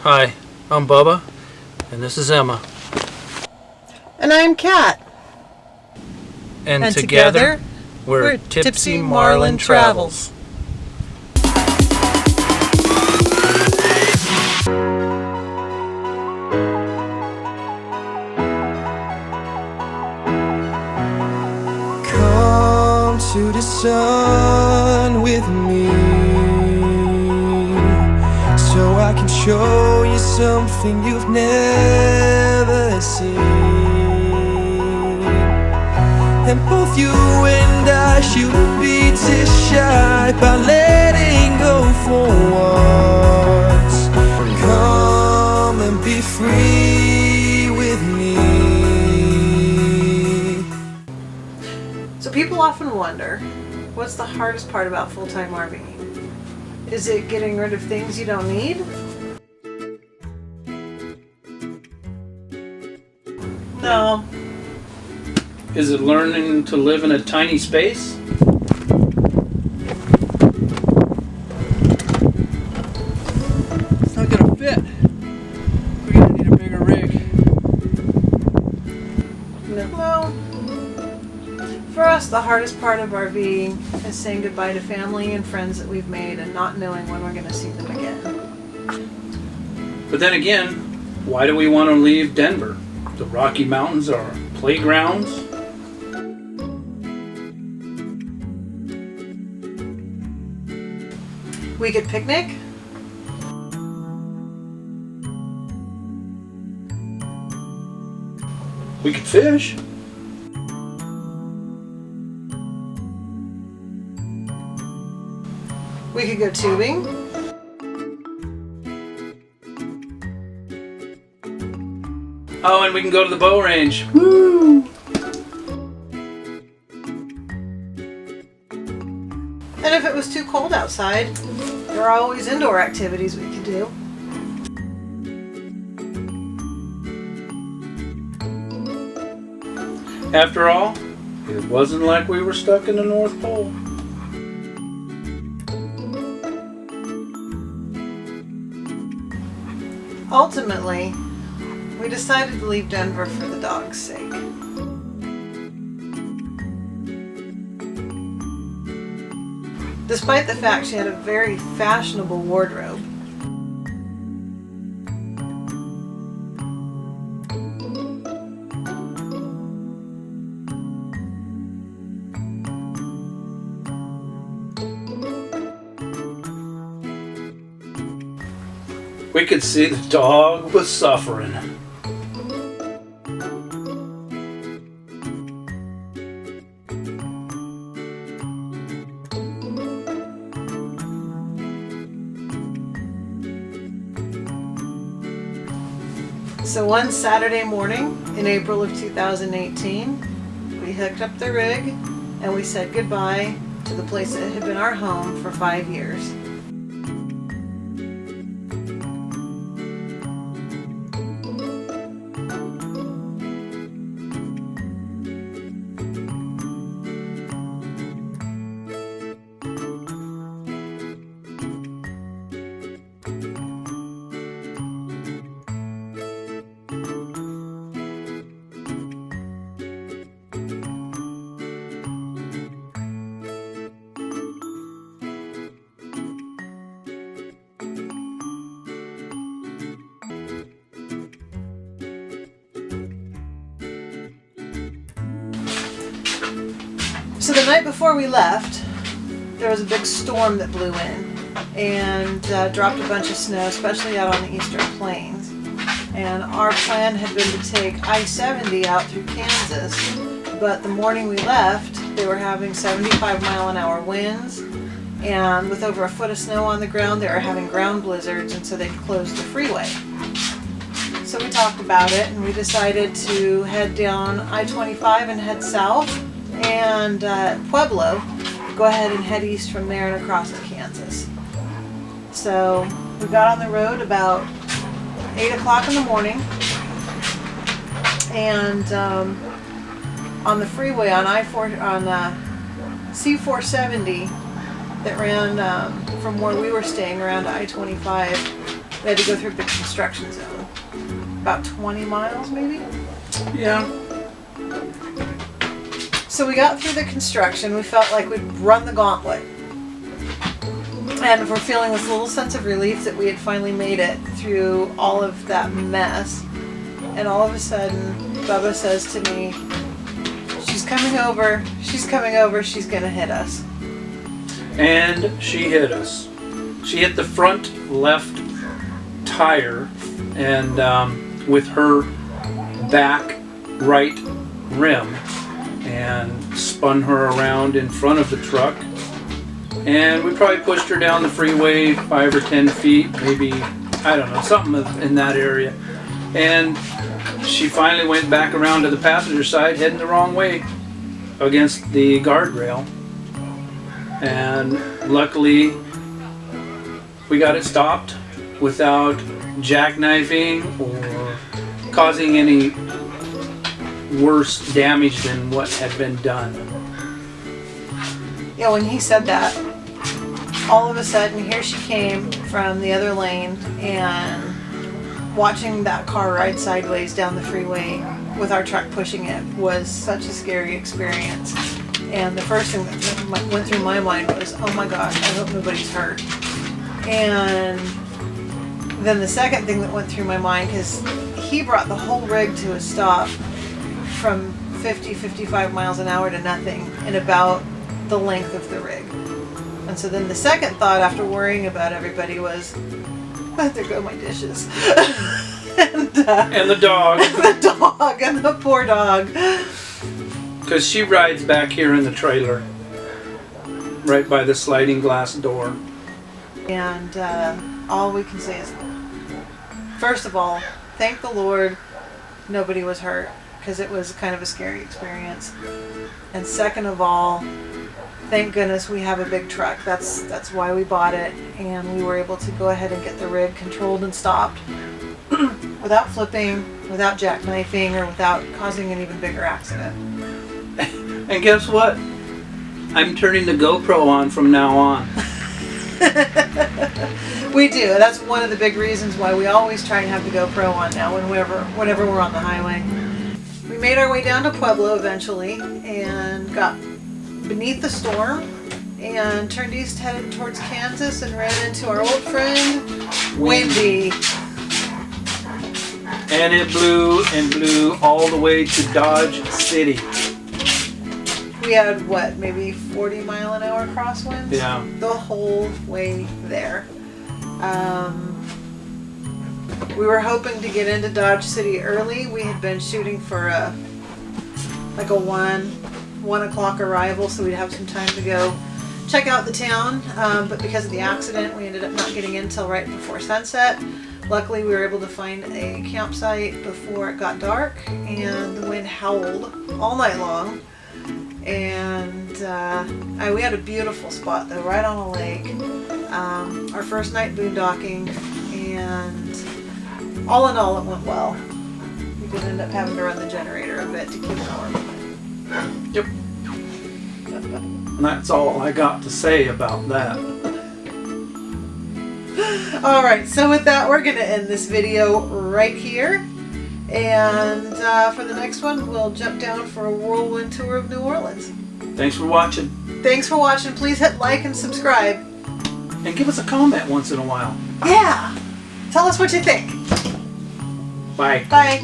Hi, I'm Bubba, and this is Emma. And I'm Kat. And together, we're Tipsy Marlin Travels. Come to the sun with me, so I can show you something you've never seen. And both you and I shouldn't be too shy by letting go for once. Come and be free with me. So people often wonder, what's the hardest part about full-time RVing? Is it getting rid of things you don't need? No. Is it learning to live in a tiny space? It's not gonna fit. We're gonna need a bigger rig. No. For us, the hardest part of RVing is saying goodbye to family and friends that we've made and not knowing when we're going to see them again. But then again, why do we want to leave Denver? The Rocky Mountains are our playgrounds. We could picnic. We could fish. We could go tubing. Oh, and we can go to the bow range. Woo! And if it was too cold outside, there are always indoor activities we could do. After all, it wasn't like we were stuck in the North Pole. Ultimately, we decided to leave Denver for the dog's sake. Despite the fact she had a very fashionable wardrobe, we could see the dog was suffering. so one Saturday morning in April of 2018, we hooked up the rig and we said goodbye to the place that had been our home for 5 years. So the night before we left, there was a big storm that blew in and dropped a bunch of snow, especially out on the eastern plains. And our plan had been to take I-70 out through Kansas, but the morning we left, they were having 75-mile-an-hour winds, and with over a foot of snow on the ground, they were having ground blizzards, and so they closed the freeway. So we talked about it, and we decided to head down I-25 and head south, and Pueblo, go ahead and head east from there and across to Kansas. So we got on the road about 8 o'clock in the morning, and on the freeway on C470 that ran from where we were staying around I-25, We had to go through the construction zone. About 20 miles maybe? Yeah. So we got through the construction. We felt like we'd run the gauntlet. And we're feeling this little sense of relief that we had finally made it through all of that mess. And all of a sudden, Bubba says to me, she's coming over, she's gonna hit us. And she hit us. She hit the front left tire, and with her back right rim, and spun her around in front of the truck. And we probably pushed her down the freeway 5 or 10 feet, maybe, I don't know, something in that area. And she finally went back around to the passenger side, heading the wrong way against the guardrail. And luckily, we got it stopped without jackknifing or causing any worse damage than what had been done. Yeah, when he said that, all of a sudden here she came from the other lane, and watching that car ride sideways down the freeway with our truck pushing it was such a scary experience. And the first thing that went through my mind was, oh my gosh, I hope nobody's hurt. And then the second thing that went through my mind, because he brought the whole rig to a stop from 50, 55 miles an hour to nothing in about the length of the rig. And so then the second thought after worrying about everybody was, oh, there go my dishes. and the dog. The dog, and the poor dog. Because she rides back here in the trailer, right by the sliding glass door. And all we can say is, first of all, thank the Lord nobody was hurt, because it was kind of a scary experience. And second of all, thank goodness we have a big truck. That's why we bought it, and we were able to go ahead and get the rig controlled and stopped without flipping, without jackknifing, or without causing an even bigger accident. And guess what? I'm turning the GoPro on from now on. We do. That's one of the big reasons why we always try and have the GoPro on now whenever we're on the highway. We made our way down to Pueblo eventually and got beneath the storm and turned east headed towards Kansas and ran into our old friend Windy. And it blew and blew all the way to Dodge City. We had what, maybe 40 mile an hour crosswinds? Yeah. The whole way there. We were hoping to get into Dodge City early. We had been shooting for a 1 o'clock arrival, so we'd have some time to go check out the town. But because of the accident, we ended up not getting in until right before sunset. Luckily, we were able to find a campsite before it got dark, and the wind howled all night long. And we had a beautiful spot though, right on a lake. Our first night boondocking, and all in all it went well. We did end up having to run the generator a bit to keep it warm. Yep. And that's all I got to say about that. Alright, so with that, we're going to end this video right here. And for the next one, we'll jump down for a whirlwind tour of New Orleans. Thanks for watching. Thanks for watching. Please hit like and subscribe. And give us a comment once in a while. Yeah! Tell us what you think. Bye. Bye.